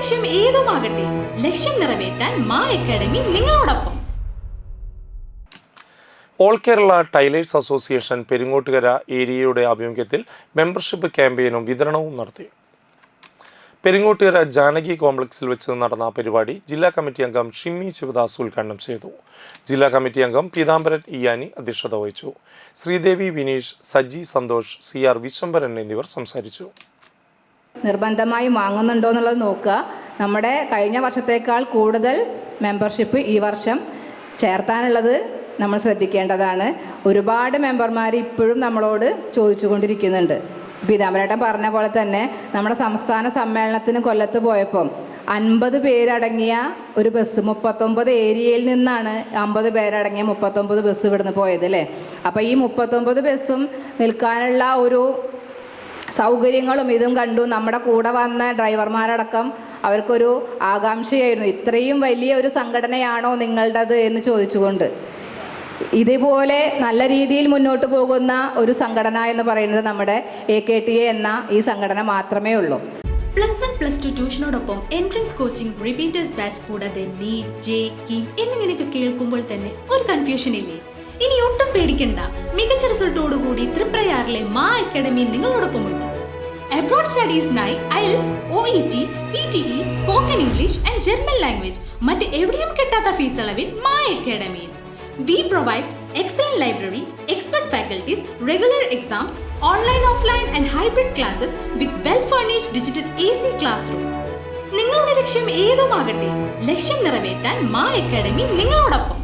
ലക്ഷ്യം ഏതുമാകട്ടെ, ലക്ഷ്യം നിറവേറ്റാൻ മാ അക്കാഡമി നിങ്ങളോടൊപ്പം. All Kerala tailors association Peringottukara ഏരിയയുടെ ആഭിമുഖ്യത്തിൽ മെമ്പർഷിപ്പ് ക്യാമ്പയിനും വിതരണവും നടത്തി. പെരിങ്ങോട്ടുകര ജാനകി കോംപ്ലക്സിൽ വെച്ച് നടന്ന പരിപാടി ജില്ലാ കമ്മിറ്റി അംഗം ഷിമ്മി ശിവദാസ് ഉദ്ഘാടനം ചെയ്തു. ജില്ലാ കമ്മിറ്റി അംഗം പീതാംബരൻ ഇയാനി അധ്യക്ഷത വഹിച്ചു. ശ്രീദേവി വിനീഷ്, സജി സന്തോഷ്, CR വിശ്വംഭരൻ എന്നിവർ സംസാരിച്ചു. നിർബന്ധമായും വാങ്ങുന്നുണ്ടോ എന്നുള്ളത് നോക്കുക. നമ്മുടെ കഴിഞ്ഞ വർഷത്തേക്കാൾ കൂടുതൽ മെമ്പർഷിപ്പ് ഈ വർഷം ചേർത്താനുള്ളത് നമ്മൾ ശ്രദ്ധിക്കേണ്ടതാണ്. ഒരുപാട് മെമ്പർമാർ ഇപ്പോഴും നമ്മളോട് ചോദിച്ചുകൊണ്ടിരിക്കുന്നുണ്ട്. പീതാംബരേട്ടൻ പറഞ്ഞ പോലെ തന്നെ നമ്മുടെ സംസ്ഥാന സമ്മേളനത്തിന് കൊല്ലത്ത് പോയപ്പം 50 പേരടങ്ങിയ ഒരു ബസ് 39 ഏരിയയിൽ നിന്നാണ് 50 പേരടങ്ങിയ 39 ബസ് ഇവിടുന്ന് പോയത് അല്ലേ. അപ്പോൾ ഈ 39 ബസ്സും നിൽക്കാനുള്ള ഒരു സൗകര്യങ്ങളും ഇതും കണ്ടു. നമ്മുടെ കൂടെ വന്ന ഡ്രൈവർമാരടക്കം അവർക്കൊരു ആകാംക്ഷയായിരുന്നു, ഇത്രയും വലിയ ഒരു സംഘടനയാണോ നിങ്ങളുടേത് എന്ന് ചോദിച്ചുകൊണ്ട്. ഇതുപോലെ നല്ല രീതിയിൽ മുന്നോട്ട് പോകുന്ന ഒരു സംഘടന എന്ന് പറയുന്നത് നമ്മുടെ AKTA എന്ന ഈ സംഘടന മാത്രമേ ഉള്ളൂ. +1 +2 ട്യൂഷനോടൊപ്പം എൻട്രൻസ് കോച്ചിങ്, റിപ്പീറ്റേഴ്സ് ബാച്ച് കൂടാതെ നീറ്റ്, JEE എന്നിങ്ങനെയൊക്കെ കേൾക്കുമ്പോൾ തന്നെ ഒരു കൺഫ്യൂഷൻ ഇല്ലേ? ഇനി ഒട്ടും പേടിക്കണ്ട. മികച്ച റിസൾട്ടോടുകൂടി തൃപ്രയാറിലെ മാ അക്കാഡമി നിങ്ങളോടൊപ്പമുണ്ട്. അബ്രോഡ് സ്റ്റഡീസിനായി IELTS, OET, PTE, spoken English and German language മറ്റ് എവിടെയും കിട്ടാത്ത ഫീസ് അളവിൽ മാ അക്കാഡമിയിൽ. We provide excellent library, expert faculties, regular exams, online, offline and hybrid classes with well-furnished digital AC classroom. നിങ്ങളുടെ ലക്ഷ്യം ഏതുമാകട്ടെ, ലക്ഷ്യം നിറവേറ്റാൻ മാ അക്കാഡമി നിങ്ങളോടൊപ്പം.